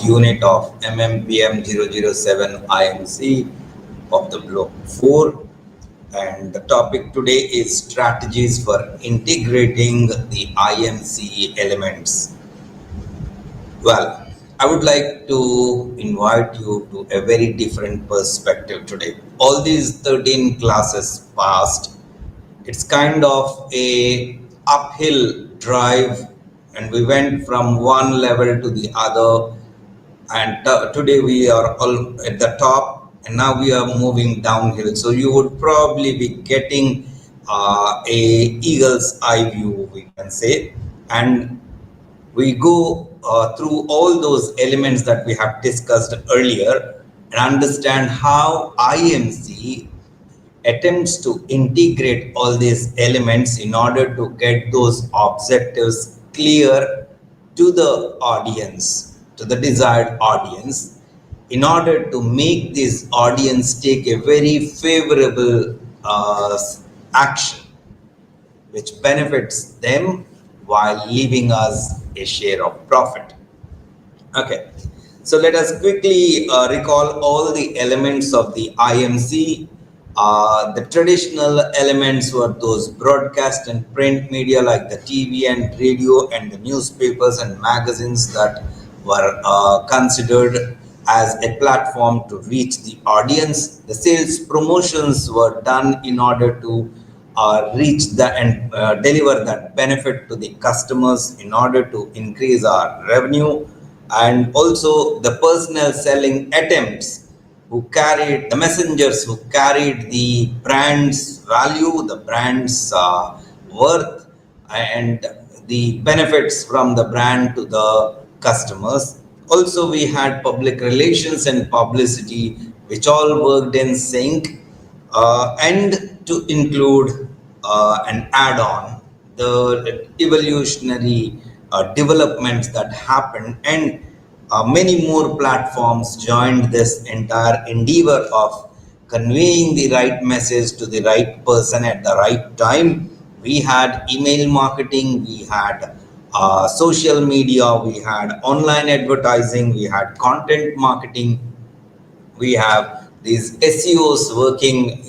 unit of MMPM 007 IMC of the Block 4, and the topic today is strategies for integrating the IMC elements. Well, I would like to invite you to a very different perspective today. All these 13 classes passed, it's kind of a uphill drive, and we went from one level to the other, and today we are all at the top, and now we are moving downhill. So you would probably be getting a eagle's eye view, we can say, and we go through all those elements that we have discussed earlier and understand how IMC attempts to integrate all these elements in order to get those objectives clear to the audience, to the desired audience, in order to make this audience take a very favorable action which benefits them while leaving us a share of profit. Okay, so let us quickly recall all the elements of the IMC. The traditional elements were those broadcast and print media like the TV and radio and the newspapers and magazines that were considered as a platform to reach the audience. The sales promotions were done in order to reach the and deliver that benefit to the customers in order to increase our revenue, and also the personal selling attempts who carried the messengers who carried the brand's value, the brand's worth, and the benefits from the brand to the customers. Also, we had public relations and publicity, which all worked in sync, and to include an add-on, the evolutionary developments that happened, and many more platforms joined this entire endeavor of conveying the right message to the right person at the right time. We had email marketing, we had social media, we had online advertising, we had content marketing, we have these SEOs working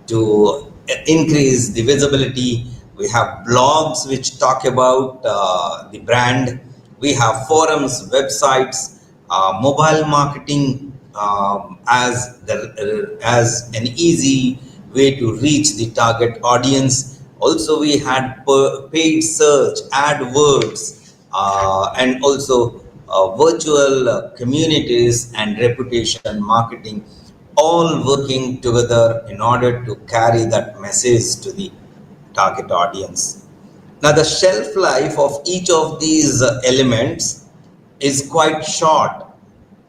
to increase the visibility. We have blogs which talk about the brand. We have forums, websites, mobile marketing as an easy way to reach the target audience. Also, we had paid search, AdWords, and also virtual communities and reputation marketing, all working together in order to carry that message to the target audience. Now, the shelf life of each of these elements is quite short,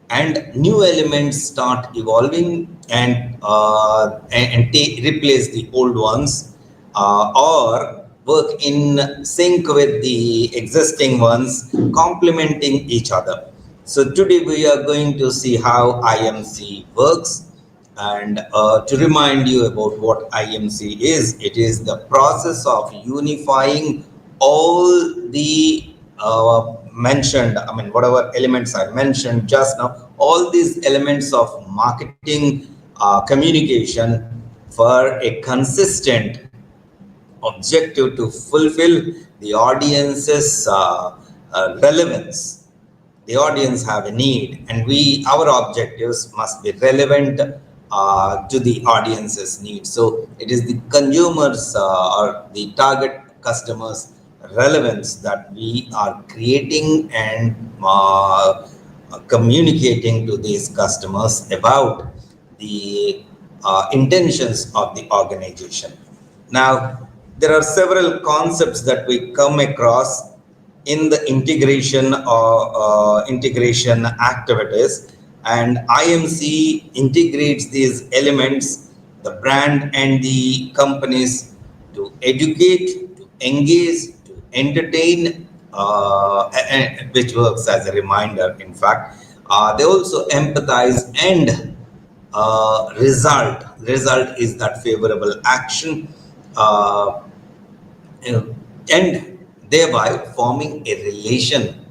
and new elements start evolving and replace the old ones, or work in sync with the existing ones, complementing each other. So today we are going to see how IMC works. And to remind you about what IMC is, it is the process of unifying all the whatever elements I mentioned just now, all these elements of marketing communication for a consistent objective to fulfill the audience's relevance. The audience have a need, and our objectives must be relevant to the audience's needs. So it is the consumers or the target customers relevance that we are creating and communicating to these customers about the intentions of the organization. Now, there are several concepts that we come across in the integration activities, and IMC integrates these elements, the brand and the companies, to educate, to engage, to entertain, which works as a reminder. In fact, they also empathize and result is that favorable action, and thereby forming a relation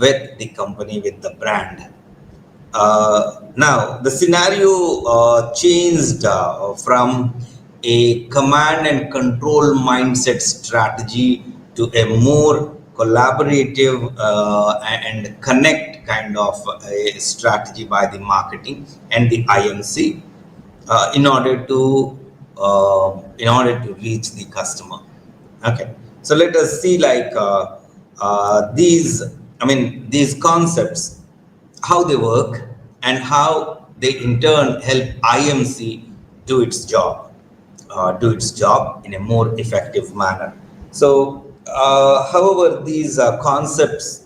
with the company, with the brand. Now, the scenario changed from a command and control mindset strategy to a more collaborative and connect kind of a strategy by the marketing and the IMC in order to reach the customer. Okay, so let us see like these. I mean these concepts, how they work, and how they in turn help IMC do its job, in a more effective manner. So, however, these concepts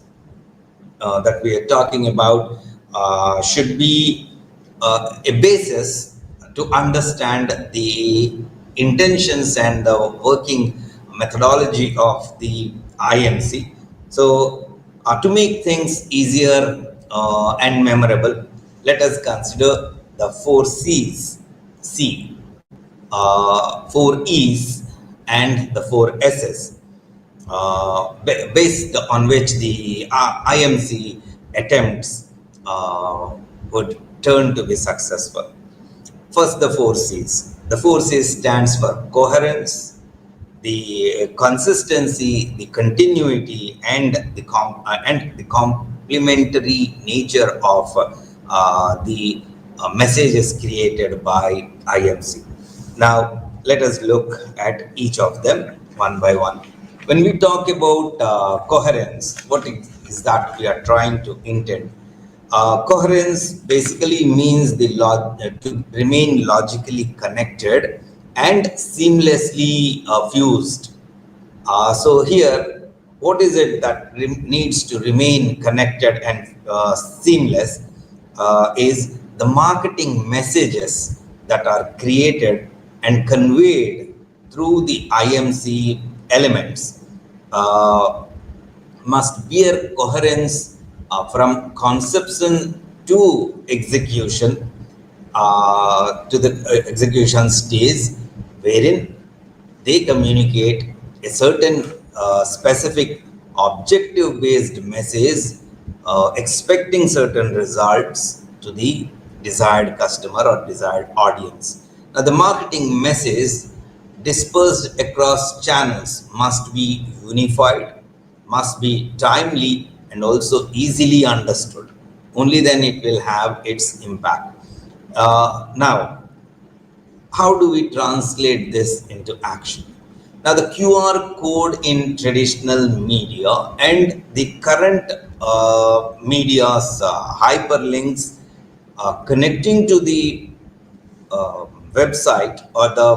that we are talking about should be a basis to understand the intentions and the working methodology of the IMC. So, to make things easier and memorable, let us consider the four C's: C, four E's, and the four S's, based on which the IMC attempts would turn to be successful. First, the four C's. The four C's stands for coherence, the consistency, the continuity, and the complementary nature of the messages created by IMC. Now, let us look at each of them one by one. When we talk about coherence, what is that we are trying to intend? Coherence basically means to remain logically connected and seamlessly fused. So here, what is it that needs to remain connected and seamless is the marketing messages that are created and conveyed through the IMC elements must bear coherence from conception to execution, to the execution stage, wherein they communicate a certain specific objective based message, expecting certain results to the desired customer or desired audience. Now, the marketing message dispersed across channels must be unified, must be timely, and also easily understood. Only then it will have its impact. Now, how do we translate this into action? Now, the QR code in traditional media and the current media's hyperlinks connecting to the website or the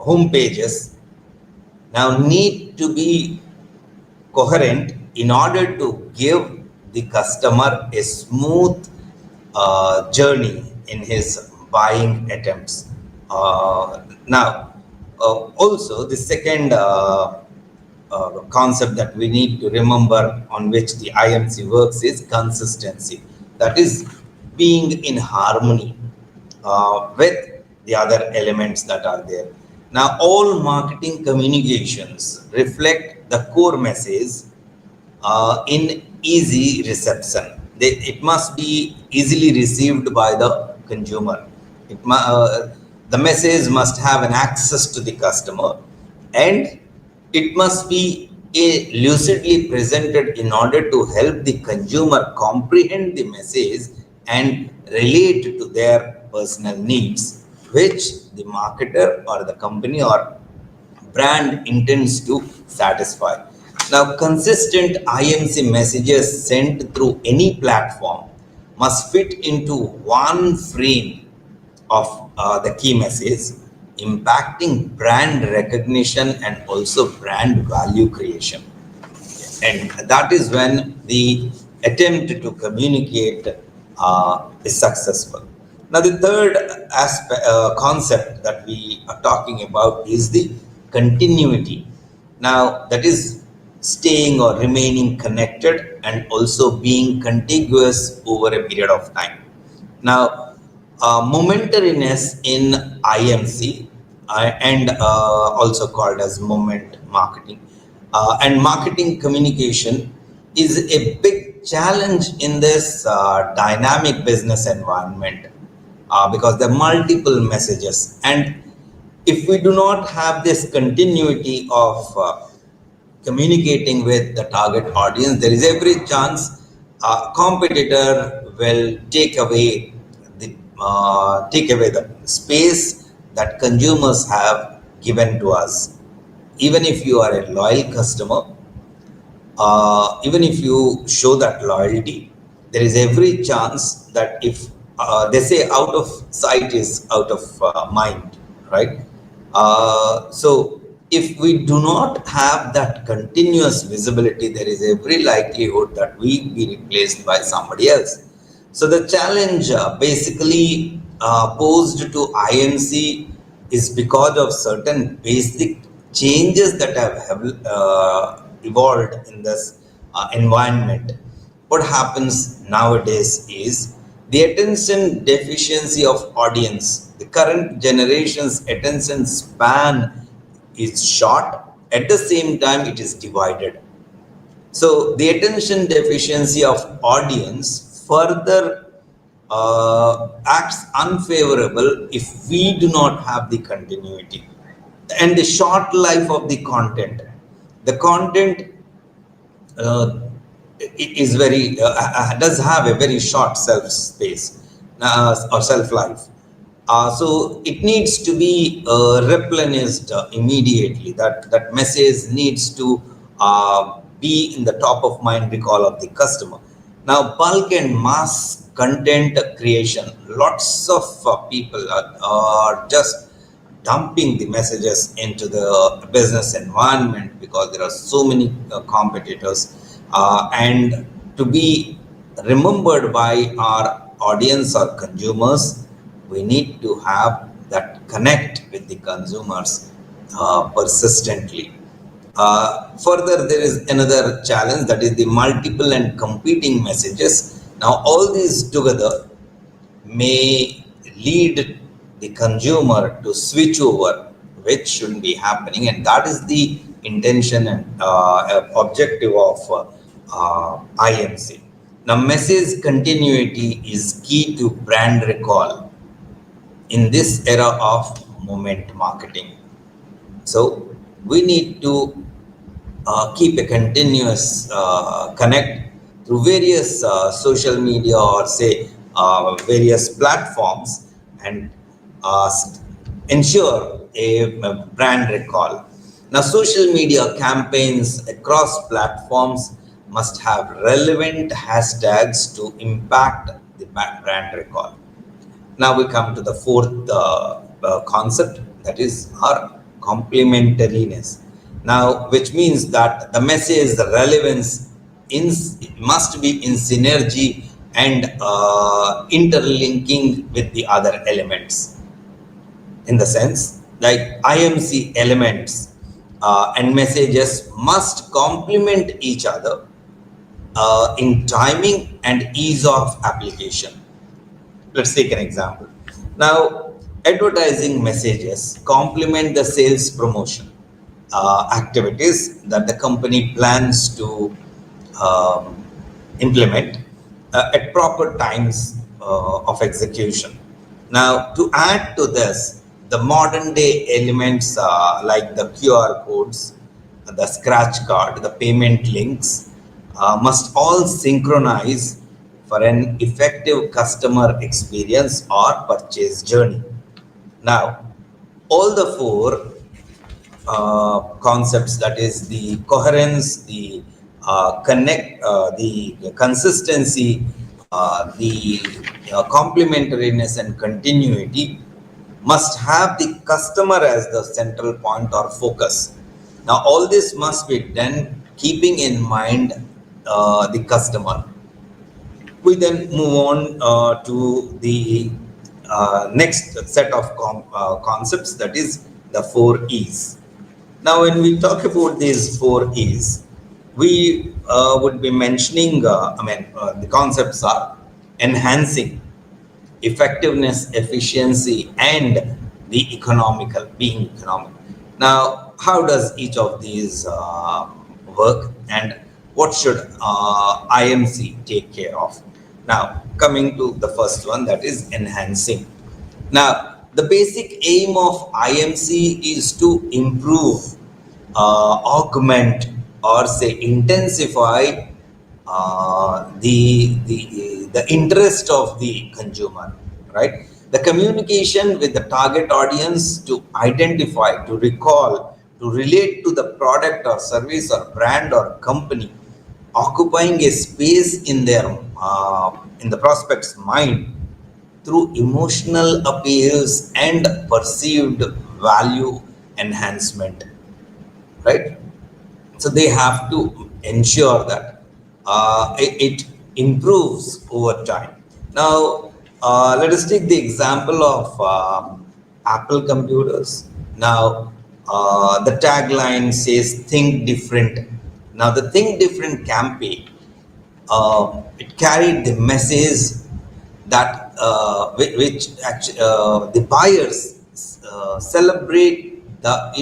home pages now need to be coherent in order to give the customer a smooth journey in his buying attempts. Also, the second concept that we need to remember on which the IMC works is consistency. That is being in harmony with the other elements that are there. Now, all marketing communications reflect the core message in easy reception. It must be easily received by the consumer. The message must have an access to the customer, and it must be lucidly presented in order to help the consumer comprehend the message and relate to their personal needs, which the marketer or the company or brand intends to satisfy. Now, consistent IMC messages sent through any platform must fit into one frame of the key message, impacting brand recognition and also brand value creation. And that is when the attempt to communicate is successful. Now, the third concept that we are talking about is the continuity. Now, that is staying or remaining connected and also being contiguous over a period of time. Now, momentariness in IMC and also called as moment marketing and marketing communication is a big challenge in this dynamic business environment because there are multiple messages, and if we do not have this continuity of communicating with the target audience, there is every chance a competitor will take away the space that consumers have given to us. Even if you are a loyal customer, even if you show that loyalty, there is every chance that if they say out of sight is out of mind, right? So if we do not have that continuous visibility, there is every likelihood that we be replaced by somebody else. So the challenge basically posed to IMC is because of certain basic changes that have evolved in this environment. What happens nowadays is the attention deficiency of audience. The current generation's attention span is short. At the same time, it is divided. So the attention deficiency of audience further acts unfavorable if we do not have the continuity and the short life of the content. The content uh, is very does have a very short self space or self life. So it needs to be replenished immediately. That message needs to be in the top of mind recall of the customer. Now, bulk and mass content creation. Lots of people are just dumping the messages into the business environment because there are so many competitors, and to be remembered by our audience or consumers, we need to have that connect with the consumers persistently. Further, there is another challenge, that is the multiple and competing messages. Now, all these together may lead the consumer to switch over, which shouldn't be happening, and that is the intention and objective of IMC. Now, message continuity is key to brand recall in this era of moment marketing. So we need to keep a continuous connect through various social media or say various platforms, and uh, ensure a brand recall. Now, social media campaigns across platforms must have relevant hashtags to impact the brand recall. Now we come to the fourth concept, that is our complementariness. Now, which means that the message, the relevance must be in synergy and interlinking with the other elements. In the sense, like IMC elements and messages must complement each other in timing and ease of application. Let's take an example. Now, advertising messages complement the sales promotion activities that the company plans to um, implement at proper times of execution. Now, to add to this, the modern day elements like the QR codes, the scratch card, the payment links must all synchronize for an effective customer experience or purchase journey. Now, all the four concepts, that is the coherence, the the consistency, the complementariness and continuity, must have the customer as the central point or focus. Now, all this must be done keeping in mind the customer. We then move on to the next set of concepts, that is the four E's. Now, when we talk about these four E's, we would be mentioning, the concepts are enhancing, effectiveness, efficiency, and the economical, being economic. Now, how does each of these work, and what should IMC take care of? Now, coming to the first one, that is enhancing. Now, the basic aim of IMC is to improve, augment, or say intensify the interest of the consumer, right? The communication with the target audience to identify, to recall, to relate to the product or service or brand or company, occupying a space in their in the prospect's mind through emotional appeals and perceived value enhancement, right? So they have to ensure that it improves over time. Now, let us take the example of Apple computers. Now, the tagline says "Think different." Now, the "Think different" campaign, it carried the message that which actually, the buyers celebrate the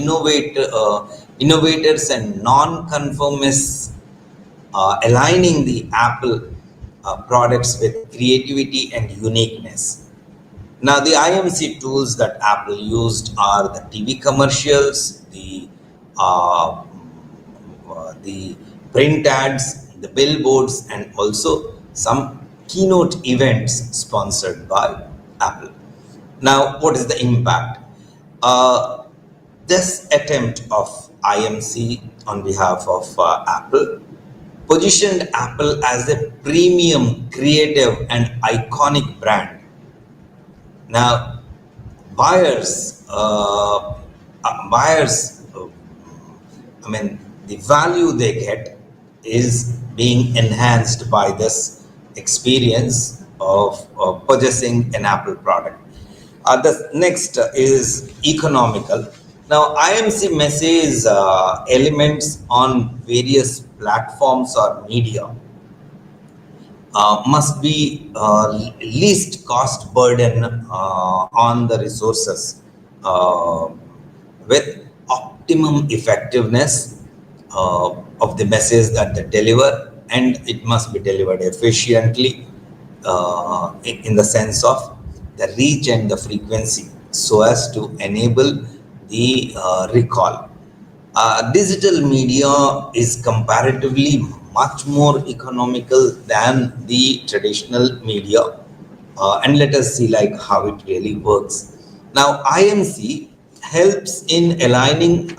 innovators and non-conformists, aligning the Apple products with creativity and uniqueness. Now, the IMC tools that Apple used are the TV commercials, uh, the print ads, the billboards, and also some keynote events sponsored by Apple. Now, what is the impact? Uh, this attempt of IMC on behalf of Apple positioned Apple as a premium, creative, and iconic brand. Now, buyers, I mean, the value they get is being enhanced by this experience of purchasing an Apple product. The next is economical. Now, IMC message elements on various platforms or media must be least cost burden on the resources, uh, with optimum effectiveness of the message that they deliver, and it must be delivered efficiently in the sense of the reach and the frequency so as to enable the recall. Digital media is comparatively much more economical than the traditional media, and let us see like how it really works. Now, IMC helps in aligning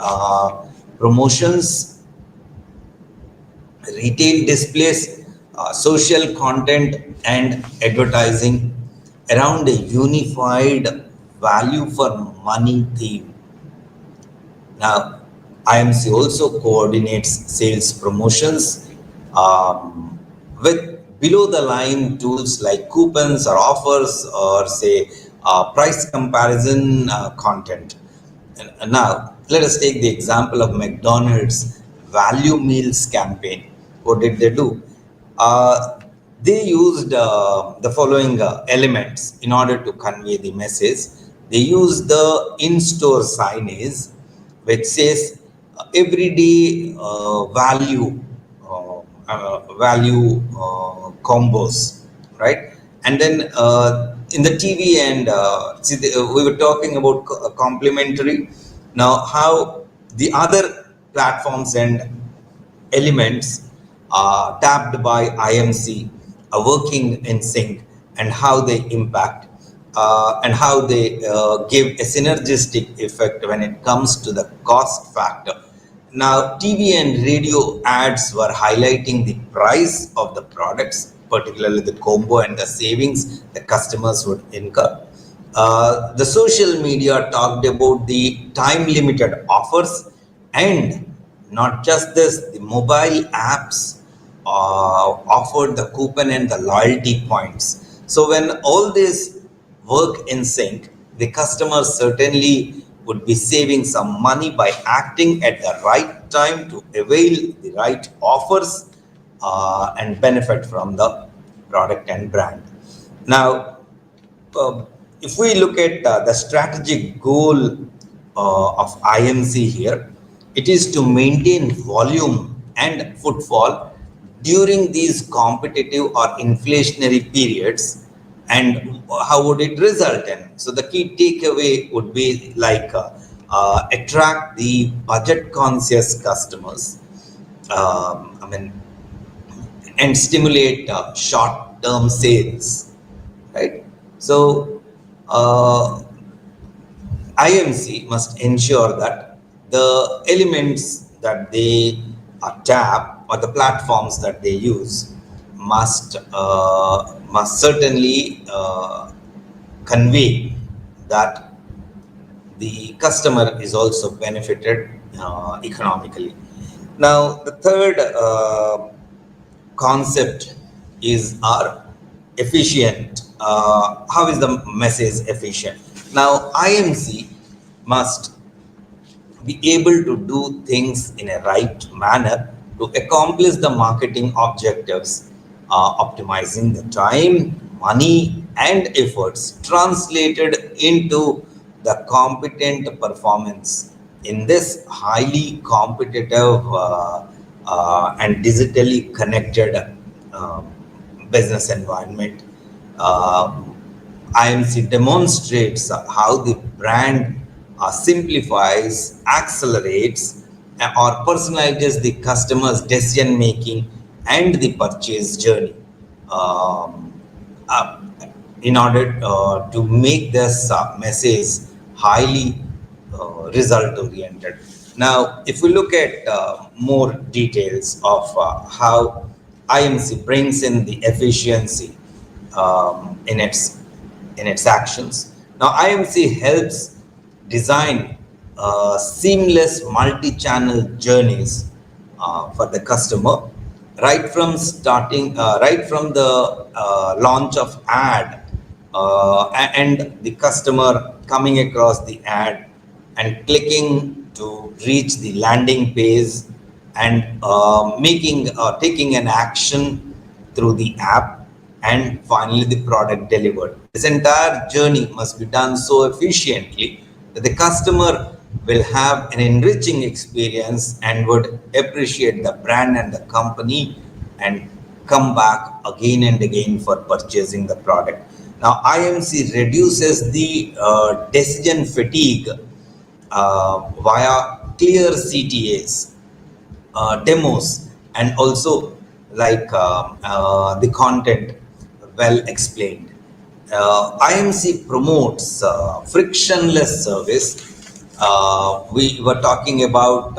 promotions, retail displays, social content, and advertising around a unified value for money theme. Now, IMC also coordinates sales promotions with below the line tools like coupons or offers or say price comparison content. And now, let us take the example of McDonald's value meals campaign. What did they do? They used the following elements in order to convey the message. They used the in-store signage, which says everyday value combos, right? And then in the TV and see, we were talking about complementary. Now, how the other platforms and elements tapped by IMC are working in sync, and how they impact and how they give a synergistic effect when it comes to the cost factor. Now, TV and radio ads were highlighting the price of the products, particularly the combo and the savings the customers would incur. The social media talked about the time limited offers, and not just this, the mobile apps offered the coupon and the loyalty points. So, when all this work in sync, the customers certainly would be saving some money by acting at the right time to avail the right offers and benefit from the product and brand. Now, uh, if we look at the strategic goal of IMC here, it is to maintain volume and footfall during these competitive or inflationary periods, and how would it result in? So the key takeaway would be like attract the budget conscious customers. I mean, and stimulate short term sales, right? So IMC must ensure that the elements that they tap or the platforms that they use must certainly convey that the customer is also benefited economically. Now, the third concept is our efficient. How is the message efficient? Now, IMC must be able to do things in a right manner to accomplish the marketing objectives, optimizing the time, money, and efforts translated into the competent performance in this highly competitive and digitally connected uh, business environment. Uh, IMC demonstrates how the brand simplifies, accelerates, or personalizes the customer's decision making and the purchase journey. Um, uh, in order to make this message highly result oriented. Now, if we look at more details of how IMC brings in the efficiency in its actions. Now, IMC helps design seamless multi-channel journeys for the customer, right from the launch of ad and the customer coming across the ad and clicking to reach the landing page and taking an action through the app, and finally the product delivered. This entire journey must be done so efficiently that the customer will have an enriching experience and would appreciate the brand and the company and come back again and again for purchasing the product. Now, IMC reduces the decision fatigue via clear CTAs, demos, and also like the content well explained. IMC promotes frictionless service. We were talking about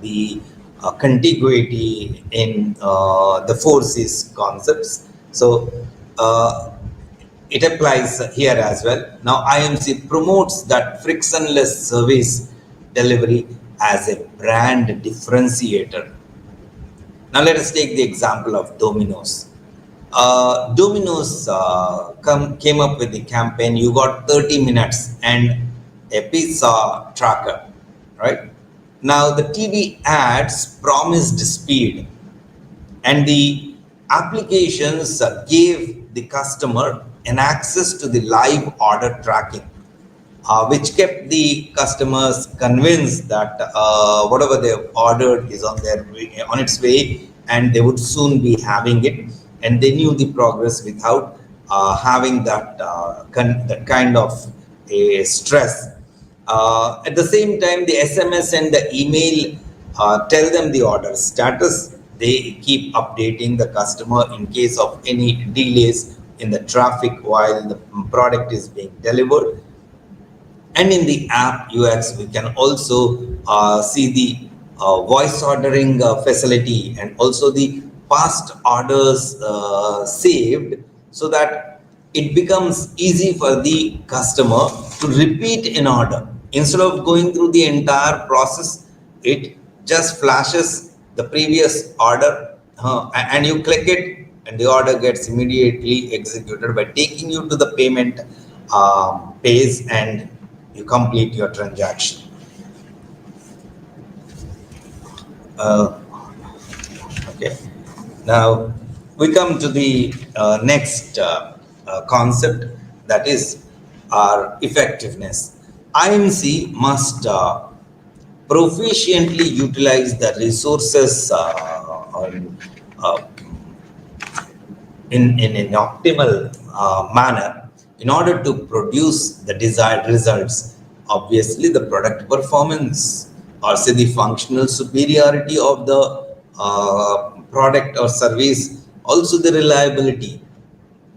the contiguity in the 4Cs concepts. So it applies here as well. Now, IMC promotes that frictionless service delivery as a brand differentiator. Now, let us take the example of Domino's. Domino's came up with the campaign, you got 30 minutes and a pizza tracker, right? Now, the TV ads promised speed, and the applications gave the customer an access to the live order tracking, which kept the customers convinced that whatever they have ordered is on its way, and they would soon be having it, and they knew the progress without having that kind of a stress. At the same time, the SMS and the email tell them the order status. They keep updating the customer in case of any delays in the traffic while the product is being delivered. And in the app UX, we can also see the voice ordering facility and also the past orders saved, so that it becomes easy for the customer to repeat an order. Instead of going through the entire process, it just flashes the previous order and you click it, and the order gets immediately executed by taking you to the payment page, and you complete your transaction. Okay. Now we come to the next concept, that is our effectiveness. IMC must proficiently utilize the resources uh, in an optimal manner in order to produce the desired results. Obviously, the product performance or say the functional superiority of the product or service, also the reliability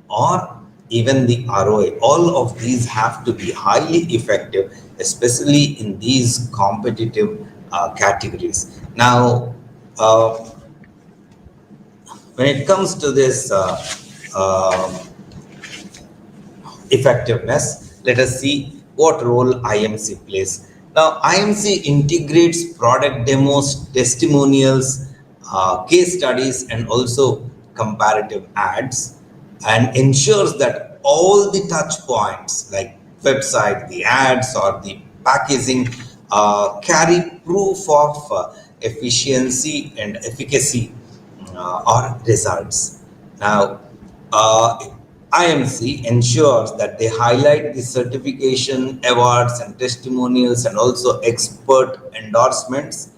or even the ROI. All of these have to be highly effective, especially in these competitive categories. Now, uh, when it comes to this uh, effectiveness, let us see what role IMC plays. Now, IMC integrates product demos, testimonials, case studies, and also comparative ads, and ensures that all the touch points like website, the ads, or the packaging carry proof of efficiency and efficacy or results. Now, IMC ensures that they highlight the certification, awards, and testimonials, and also expert endorsements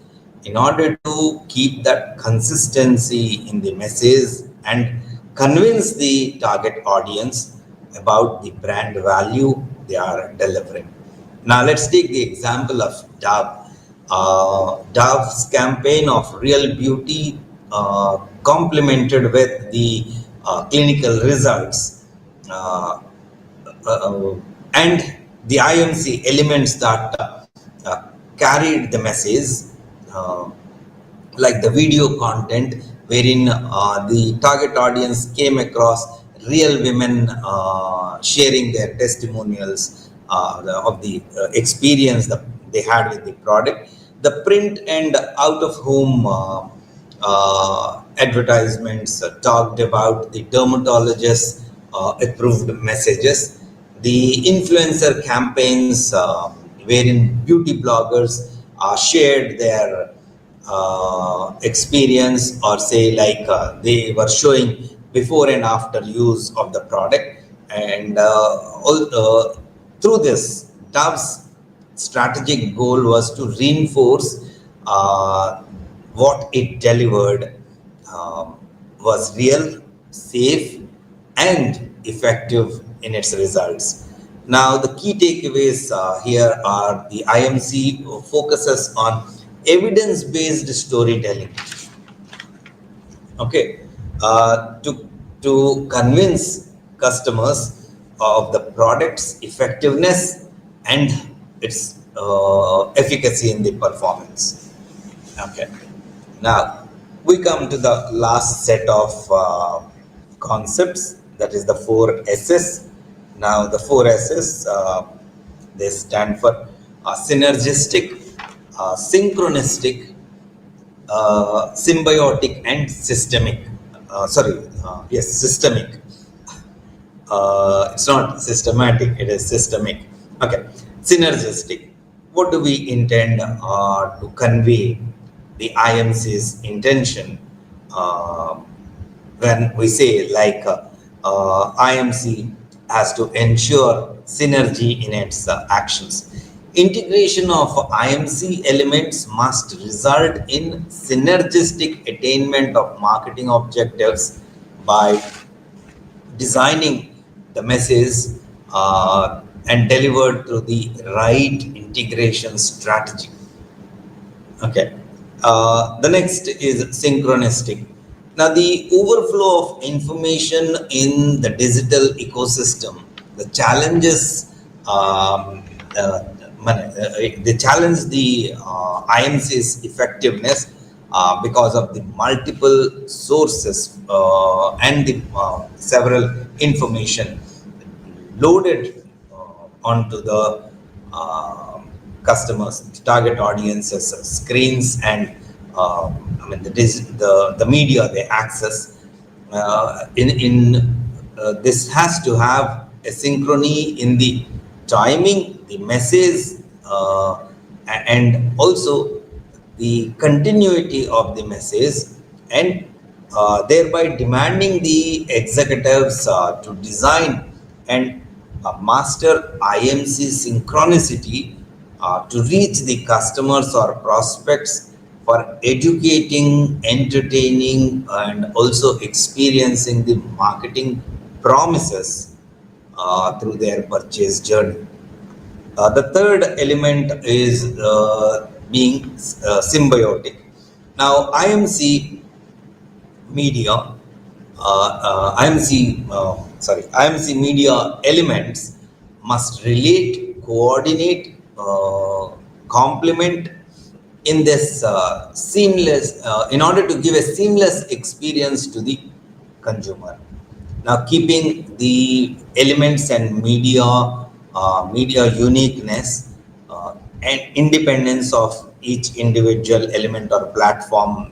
in order to keep that consistency in the message and convince the target audience about the brand value they are delivering. Now, let's take the example of Dove. Dove's campaign of real beauty, complemented with the clinical results, uh, and the IMC elements that carried the message, uh, like the video content, wherein the target audience came across real women sharing their testimonials of the experience that they had with the product. The print and out of home advertisements talked about the dermatologist approved messages, the influencer campaigns wherein beauty bloggers shared their experience, or say like they were showing before and after use of the product. And through this, Dove's strategic goal was to reinforce what it delivered was real, safe, and effective in its results. Now, the key takeaways here are the IMC focuses on evidence-based storytelling. Okay, to convince customers of the product's effectiveness and its efficacy in the performance. Okay. Now, we come to the last set of concepts, that is the four S's. Now, the four S's, they stand for synergistic, synchronistic, symbiotic, and systemic. Systemic. It's not systematic, it is systemic. Okay, synergistic. What do we intend to convey the IMC's intention uh, when we say like IMC has to ensure synergy in its actions. Integration of IMC elements must result in synergistic attainment of marketing objectives by designing the message and delivered through the right integration strategy. Okay. The next is synchronistic. Now, the overflow of information in the digital ecosystem, the challenges, they challenge the IMC's effectiveness because of the multiple sources and the several information loaded onto the customers, target audiences, screens, and the media they access. This has to have a synchrony in the timing, the message, and also the continuity of the message, and thereby demanding the executives to design and master IMC synchronicity to reach the customers or prospects for educating, entertaining, and also experiencing the marketing promises through their purchase journey. The third element is being symbiotic. Now, IMC media elements must relate, coordinate, complement in this in order to give a seamless experience to the consumer. Now, keeping the elements and media uniqueness and independence of each individual element or platform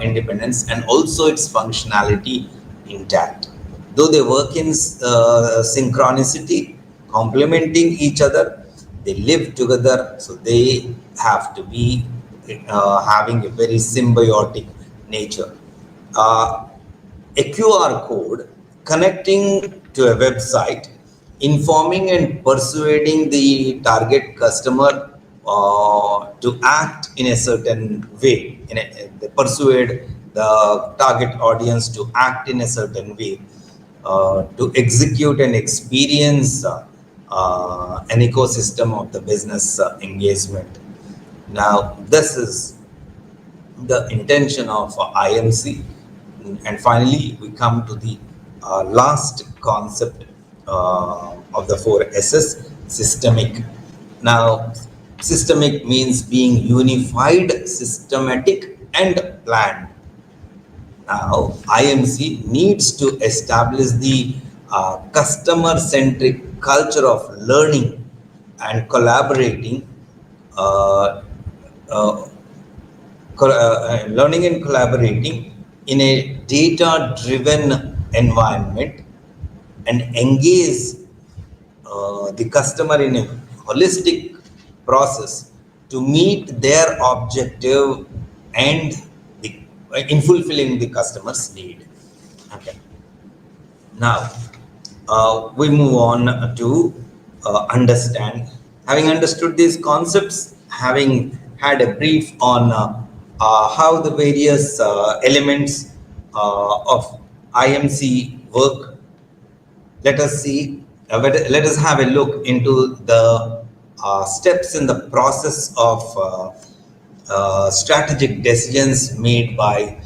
independence, and also its functionality intact. Though they work in synchronicity, complementing each other, they live together, so they have to be having a very symbiotic nature. Uh, a QR code connecting to a website, informing and persuading the target customer to act in a certain way, they persuade the target audience to act in a certain way, to execute and experience an ecosystem of the business engagement. Now, this is the intention of IMC. And finally, we come to the last concept of the four S's, systemic. Now, systemic means being unified, systematic, and planned. Now, IMC needs to establish the customer-centric culture of learning and collaborating, uh, uh, learning and collaborating in a data-driven environment, and engage the customer in a holistic process to meet their objective and in fulfilling the customer's need. Okay. Now, we move on to understand. Having understood these concepts, having had a brief on how the various elements of IMC work, let us have a look into the steps in the process of strategic decisions made by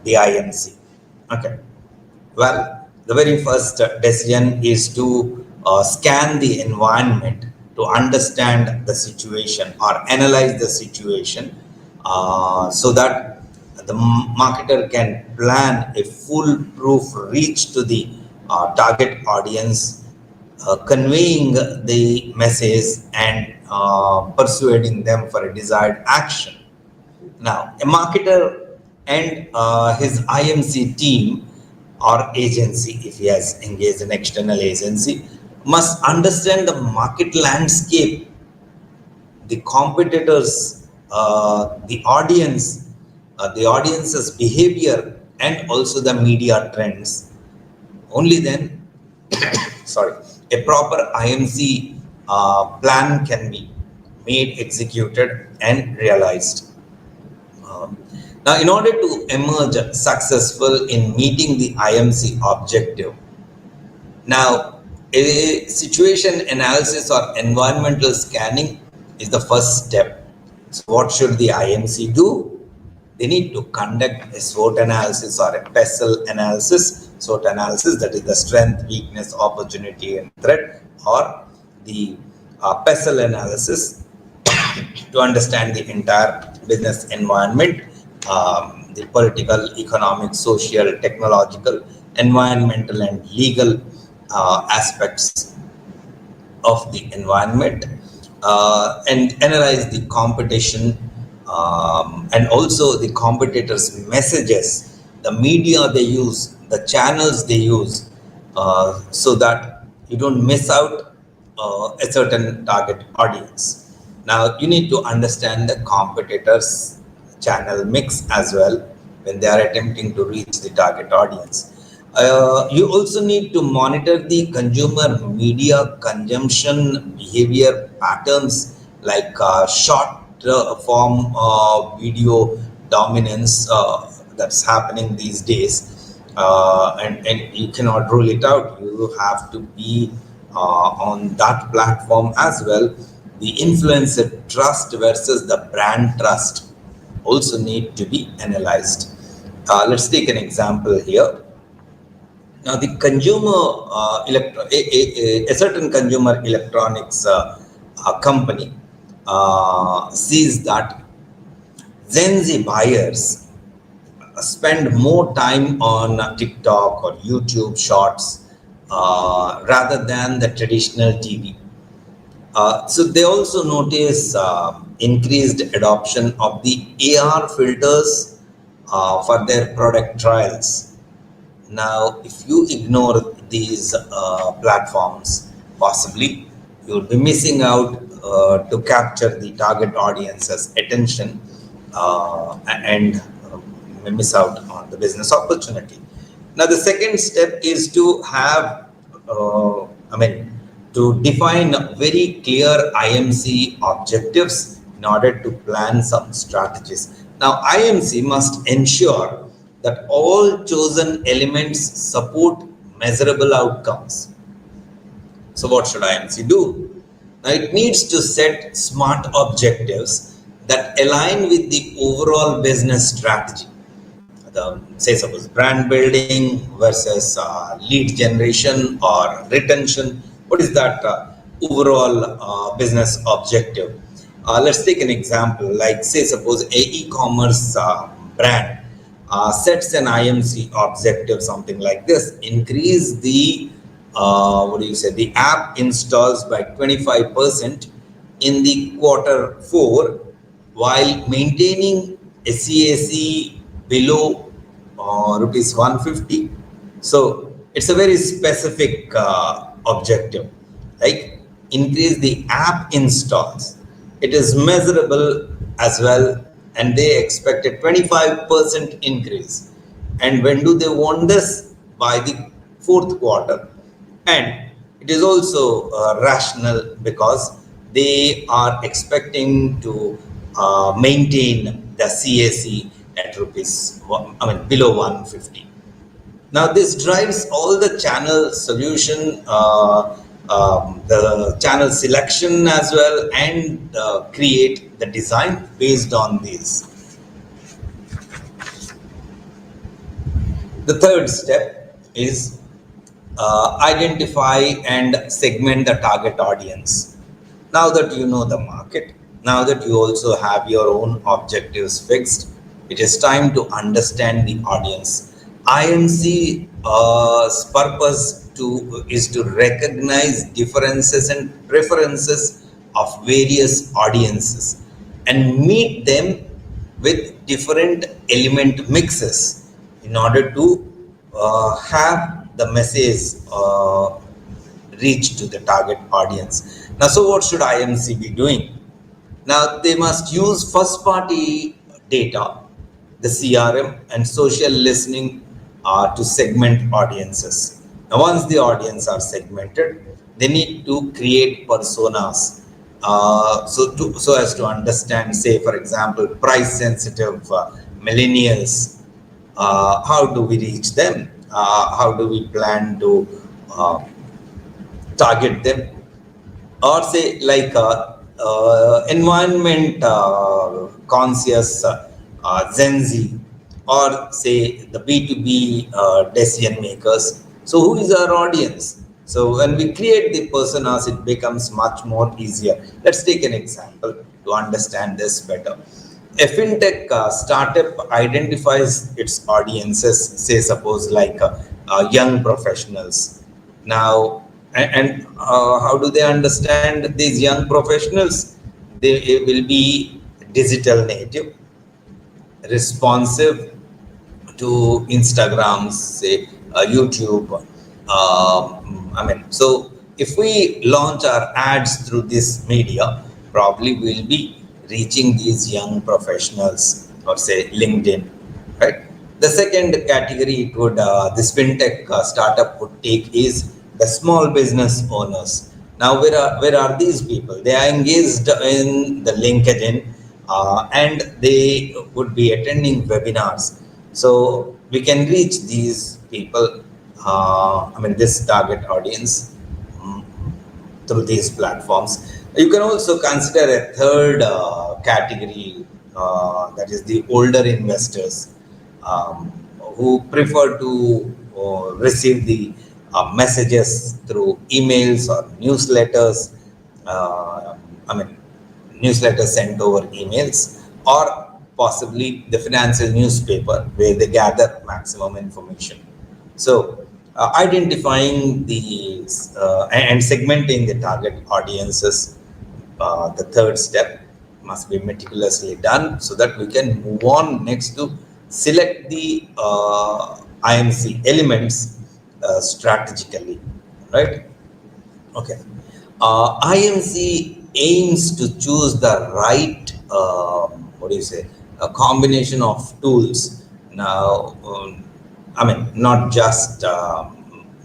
the IMC. Okay. Well, the very first decision is to scan the environment to understand the situation or analyze the situation, so that the marketer can plan a foolproof reach to the target audience, conveying the message and persuading them for a desired action. Now, a marketer and his IMC team or agency, if he has engaged an external agency, must understand the market landscape, the competitors, the audience's behavior, and also the media trends. Only then, sorry, a proper IMC plan can be made, executed, and realized. Now, in order to emerge successful in meeting the IMC objective, now a situation analysis or environmental scanning is the first step. So, what should the IMC do? They need to conduct a SWOT analysis or a PESTLE analysis. SWOT analysis, that is the strength, weakness, opportunity, and threat, or the PESTLE analysis to understand the entire business environment, the political, economic, social, technological, environmental, and legal aspects of the environment, and analyze the competition, and also the competitors' messages, the media they use, the channels they use, so that you don't miss out a certain target audience. Now, you need to understand the competitors' channel mix as well when they are attempting to reach the target audience. You also need to monitor the consumer media consumption behavior patterns, like short platform video dominance that's happening these days, and you cannot rule it out. You have to be on that platform as well. The influencer trust versus the brand trust also need to be analyzed. Let's take an example here. Now, the consumer a certain consumer electronics company sees that Gen Z buyers spend more time on TikTok or YouTube Shorts rather than the traditional TV. So they also notice increased adoption of the AR filters for their product trials. Now, if you ignore these platforms, possibly you'll be missing out to capture the target audience's attention and may miss out on the business opportunity. Now, the second step is to have, to define very clear IMC objectives in order to plan some strategies. Now, IMC must ensure that all chosen elements support measurable outcomes. So what should IMC do? Now, it needs to set smart objectives that align with the overall business strategy. Say suppose brand building versus lead generation or retention. What is that overall business objective? Let's take an example, like say suppose a e-commerce brand sets an IMC objective, something like this: increase the the app installs by 25% in the quarter 4 while maintaining a CAC below rupees 150. So it's a very specific objective, like increase the app installs. It is measurable as well, and they expect a 25% increase. And when do they want this? By the 4th quarter. And it is also rational because they are expecting to maintain the CAC at below 150. Now this drives all the channel solution, the channel selection as well, and create the design based on these. The third step is identify and segment the target audience. Now that you know the market, now that you also have your own objectives fixed, it is time to understand the audience. IMC's purpose is to recognize differences and preferences of various audiences and meet them with different element mixes in order to have the message reach to the target audience. Now, so what should IMC be doing? Now, they must use first party data, the CRM, and social listening to segment audiences. Now, once the audience are segmented, they need to create personas so as to understand, say, for example, price sensitive millennials. How do we reach them? How do we plan to target them? Or say like environment conscious Gen Z, or say the B2B decision makers. So who is our audience? So when we create the personas, it becomes much more easier. Let's take an example to understand this better. A fintech startup identifies its audiences, say suppose like young professionals. Now, and how do they understand these young professionals? They will be digital native, responsive to Instagram, say YouTube. So if we launch our ads through this media, probably we'll be reaching these young professionals, or say LinkedIn, right? The second category it would this fintech startup would take is the small business owners. Now, where are these people? They are engaged in the LinkedIn, and they would be attending webinars. So we can reach these people, this target audience, mm, through these platforms. You can also consider a third category, that is the older investors, um, who prefer to receive the messages through emails or newsletters. Uh, I mean, Newsletters sent over emails, or possibly the financial newspaper where they gather maximum information. So, identifying the and segmenting the target audiences, the third step must be meticulously done so that we can move on next to select the IMC elements strategically, right? Okay. IMC aims to choose the right, what do you say, a combination of tools. Now, not just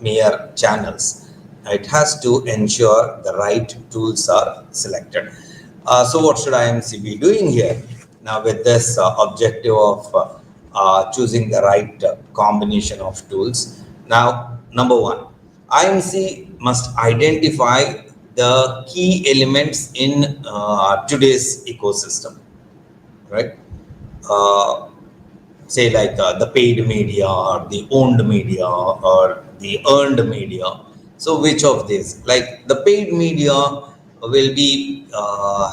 mere channels. It has to ensure the right tools are selected. So, what should IMC be doing here? Now, with this objective of choosing the right combination of tools. Now, number one, IMC must identify the key elements in today's ecosystem, right? Uh, Say like the paid media or the owned media or the earned media. So which of these? Like the paid media will be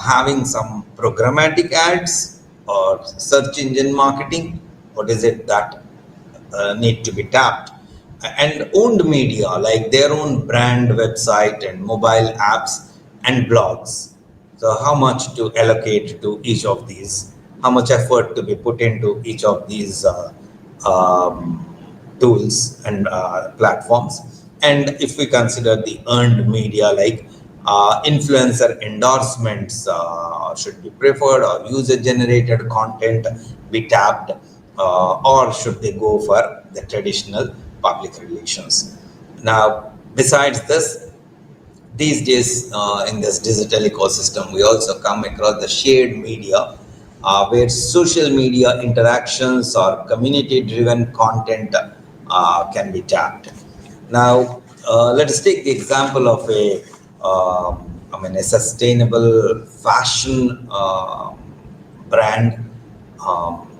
having some programmatic ads or search engine marketing. What is it that need to be tapped? And owned media like their own brand website and mobile apps and blogs. So how much to allocate to each of these? How much effort to be put into each of these um, tools and platforms? And if we consider the earned media like influencer endorsements should be preferred, or user generated content be tapped, or should they go for the traditional public relations? Now, besides this, these days in this digital ecosystem, we also come across the shared media, where social media interactions or community driven content can be tapped. Now, let us take the example of a sustainable fashion brand um,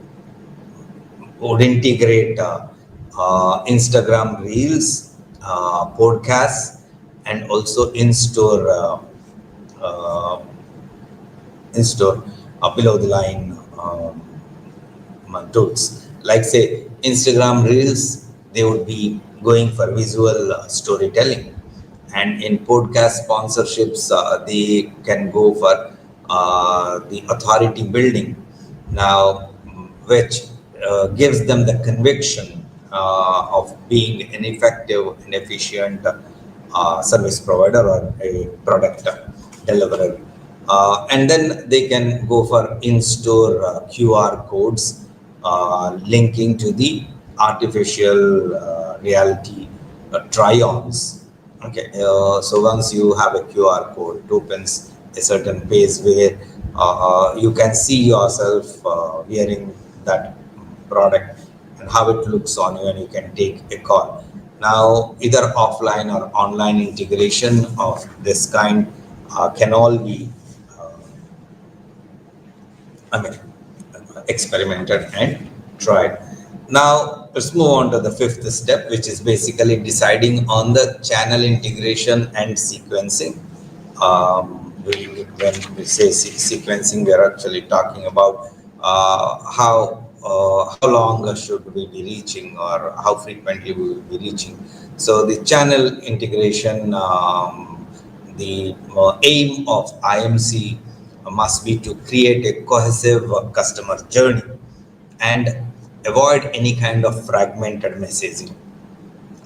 would integrate Instagram Reels, podcasts, and also uh, in-store below the line tools. Like say Instagram Reels, they would be going for visual storytelling, and in podcast sponsorships, they can go for the authority building. Now, which gives them the conviction of being an effective and efficient service provider or a product deliverer. And then they can go for in-store QR codes linking to the artificial reality try-ons. Okay, so once you have a QR code, it opens a certain page where you can see yourself wearing that product and how it looks on you, and you can take a call. Now, either offline or online integration of this kind can all be uh, I mean, experimented and tried. Now, let's move on to the fifth step, which is basically deciding on the channel integration and sequencing. When we say sequencing, we are actually talking about how long should we be reaching, or how frequently we will be reaching. So the channel integration, the aim of IMC must be to create a cohesive customer journey and avoid any kind of fragmented messaging.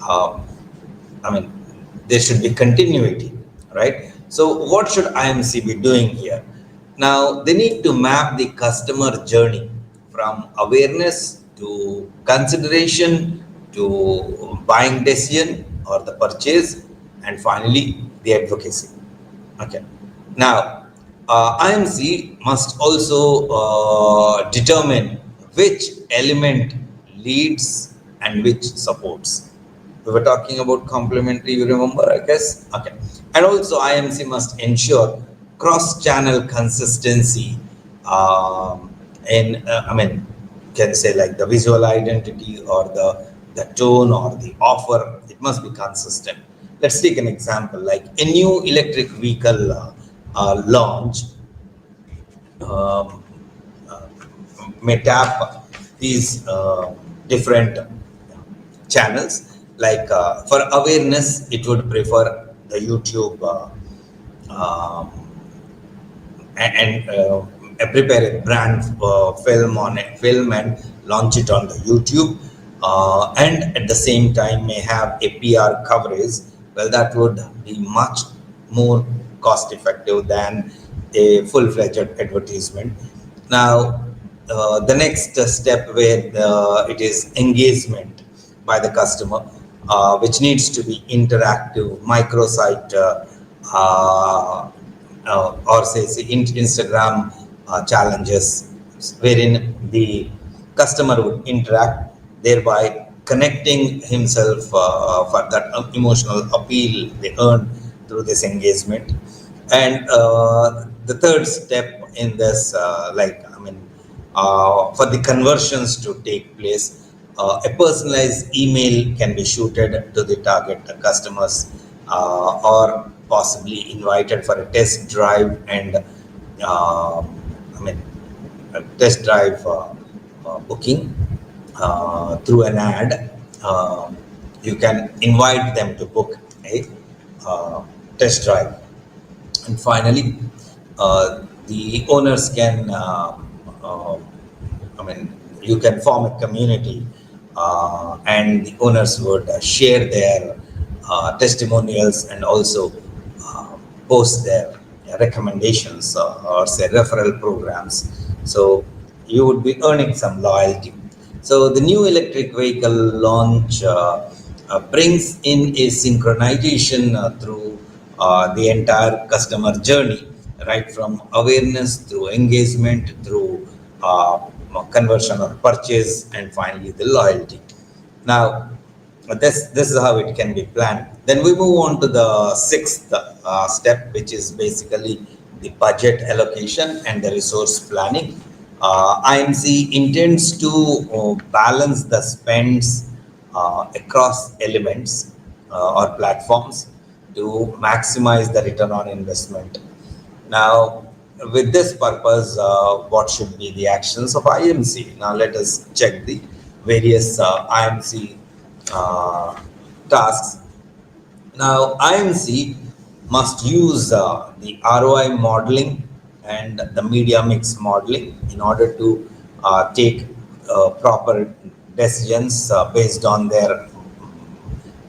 Um, I mean, there should be continuity, right? So, what should IMC be doing here? Now, they need to map the customer journey from awareness to consideration to buying decision or the purchase, and finally the advocacy. Okay. Now, IMC must also determine which element leads and which supports. We were talking about complementary, you remember, I guess? Okay. And also, IMC must ensure cross channel consistency I mean, can say like the visual identity or the tone or the offer, it must be consistent. Let's take an example like a new electric vehicle launch um, uh, may tap these different channels. Like for awareness, it would prefer the YouTube um, and prepare a brand film and launch it on the YouTube, and at the same time may have a PR coverage. Well, that would be much more cost effective than a full-fledged advertisement. Now, the next step where it is engagement by the customer, which needs to be interactive, microsite, or say Instagram challenges, wherein the customer would interact, thereby connecting himself for that emotional appeal they earn through this engagement. And the third step in this, for the conversions to take place, a personalized email can be shooted to the target customers, or possibly invited for a test drive and uh, I mean a test drive booking through an ad. You can invite them to book a test drive. And finally, the owners can, uh, you can form a community, and the owners would share their testimonials and also uh, post their recommendations, or say referral programs. So you would be earning some loyalty. So the new electric vehicle launch brings in a synchronization through the entire customer journey, right from awareness through engagement, through conversion or purchase, and finally the loyalty. Now, this is how it can be planned. Then we move on to the sixth step, which is basically the budget allocation and the resource planning. IMC intends to balance the spends across elements or platforms to maximize the return on investment. Now, with this purpose, what should be the actions of IMC? Now, let us check the various IMC uh, tasks. Now, IMC must use the ROI modeling and the media mix modeling in order to take proper decisions based on their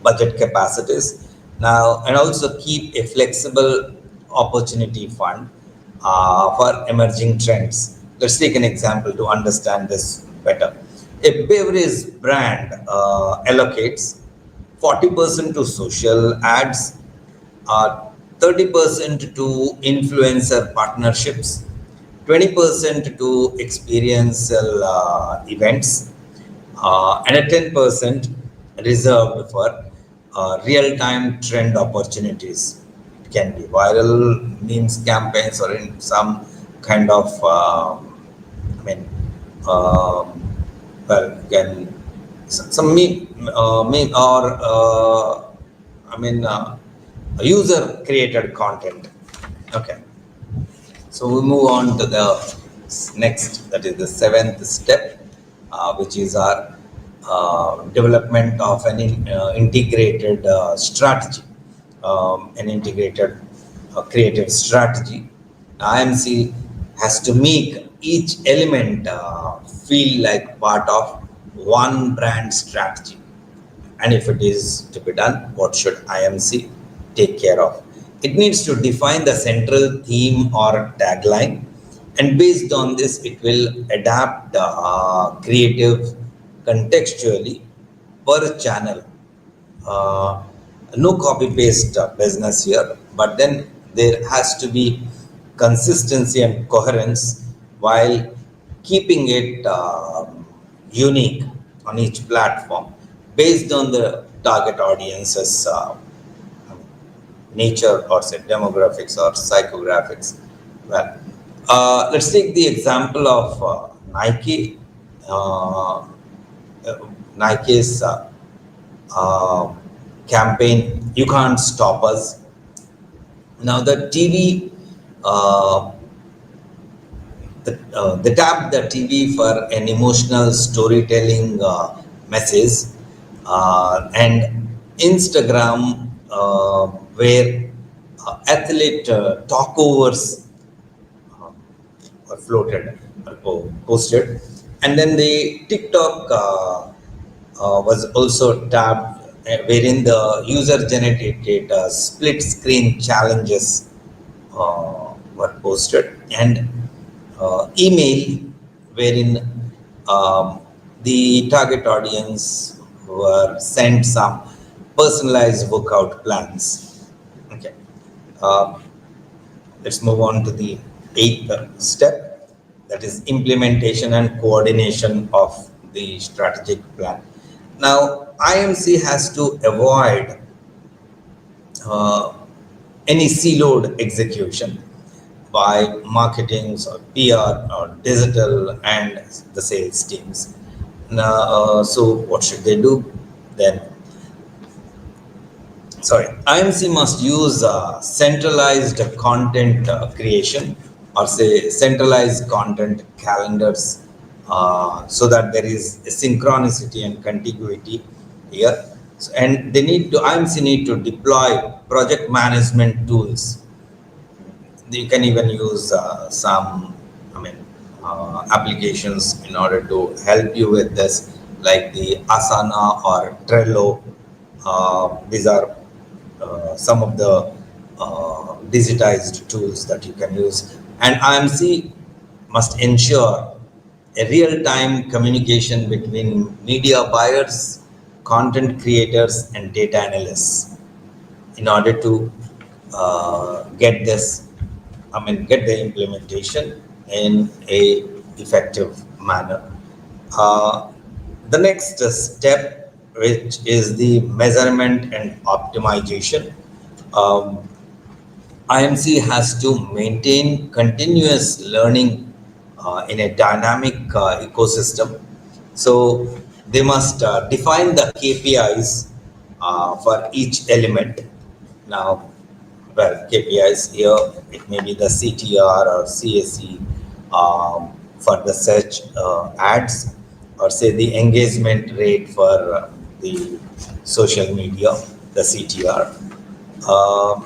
budget capacities. Now, and also keep a flexible opportunity fund for emerging trends. Let's take an example to understand this better. A beverage brand allocates 40% to social ads, 30% to influencer partnerships, 20% to experiential events, and a 10% reserved for real-time trend opportunities. It can be viral memes campaigns or in some kind of, I mean, can some meme or user created content. Okay, so we move on to the next, that is the seventh step, which is our development of an integrated strategy, an integrated creative strategy. IMC has to make each element feel like part of one brand strategy. And if it is to be done, what should IMC take care of? It needs to define the central theme or tagline, and based on this, it will adapt creative contextually per channel. No copy paste business here, but then there has to be consistency and coherence while keeping it unique on each platform based on the target audience's nature or say demographics or psychographics. Well, let's take the example of Nike. Uh, Nike's uh, campaign, "You Can't Stop Us." Now the TV, uh, they tapped the TV for an emotional storytelling message, and Instagram, where athlete talkovers or floated or posted, and then the TikTok was also tapped, wherein the user generated split screen challenges were posted, and email, wherein um, the target audience were sent some personalized workout plans. Okay. Um, let's move on to the eighth step, that is implementation and coordination of the strategic plan. Now, IMC has to avoid uh, any siloed execution by marketing or PR or digital and the sales teams. Now, so what should they do? Then, IMC must use centralized content creation, or say centralized content calendars, so that there is a synchronicity and contiguity here. So, and they need to IMC need to deploy project management tools. You can even use some, applications in order to help you with this, like the Asana or Trello. These are some of the digitized tools that you can use. And IMC must ensure a real-time communication between media buyers, content creators, and data analysts in order to get this, get the implementation in a effective manner. Uh, the next step, which is the measurement and optimization. Um, IMC has to maintain continuous learning in a dynamic ecosystem. So they must define the KPIs for each element. Now, well, KPIs here, it may be the CTR or CAC for the search ads, or say the engagement rate for the social media, the CTR. Uh,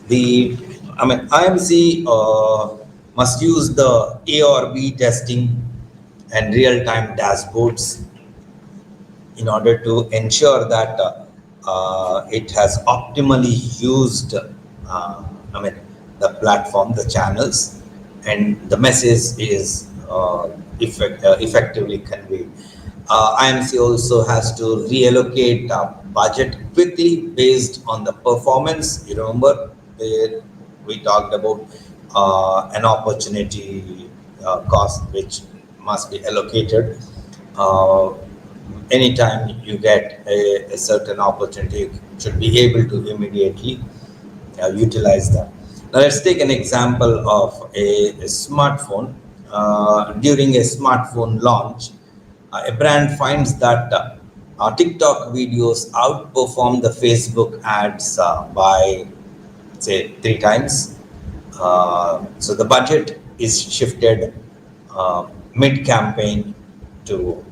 the IMC must use the A or B testing and real-time dashboards in order to ensure that it has optimally used, the platform, the channels, and the message is effectively conveyed. IMC also has to reallocate budget quickly based on the performance. You remember where we talked about an opportunity cost which must be allocated. Uh, Anytime you get a certain opportunity, you should be able to immediately utilize that. Now, let's take an example of a smartphone. During a smartphone launch, a brand finds that TikTok videos outperform the Facebook ads by, say, 3 times. So the budget is shifted mid-campaign to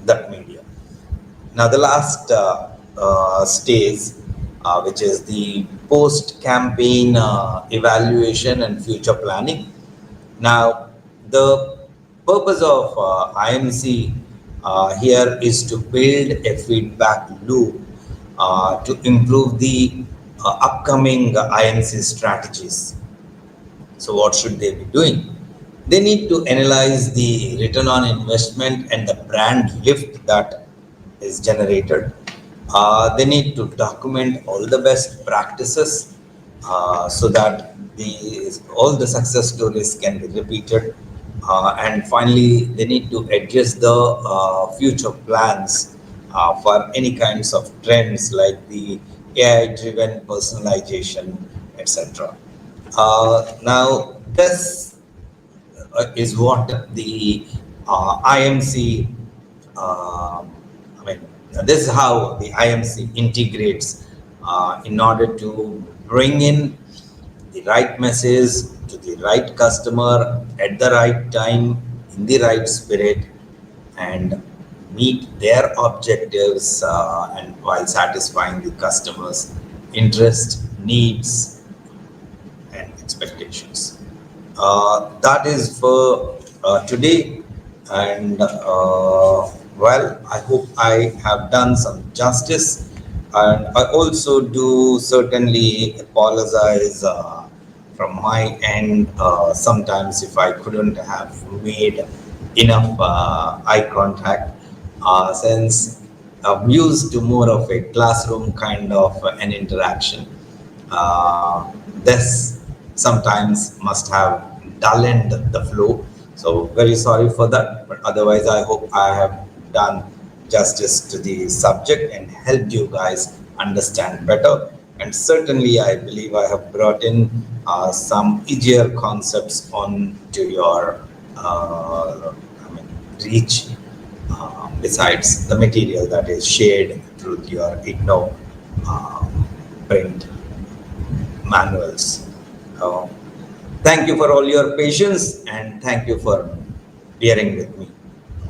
that media. Now, the last stage, which is the post-campaign evaluation and future planning. Now, the purpose of IMC here is to build a feedback loop to improve the upcoming IMC strategies. So what should they be doing? They need to analyze the return on investment and the brand lift that is generated. They need to document all the best practices so that all the success stories can be repeated. And finally, they need to adjust the future plans for any kinds of trends like the AI-driven personalization, etc. Now, this is what the IMC, I mean, this is how the IMC integrates in order to bring in the right message to the right customer at the right time, in the right spirit, and meet their objectives and while satisfying the customers' interest, needs, and expectations. That is for today, and well, I hope I have done some justice, and I also do certainly apologize from my end sometimes if I couldn't have made enough eye contact, since I'm used to more of a classroom kind of an interaction. This sometimes must have dulled the flow. So very sorry for that. But otherwise, I hope I have done justice to the subject and helped you guys understand better. And certainly, I believe I have brought in some easier concepts on to your reach, besides the material that is shared through your IGNO print manuals. Uh, Thank you for all your patience and thank you for bearing with me.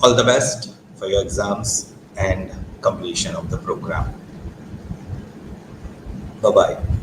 All the best for your exams and completion of the program. Bye bye.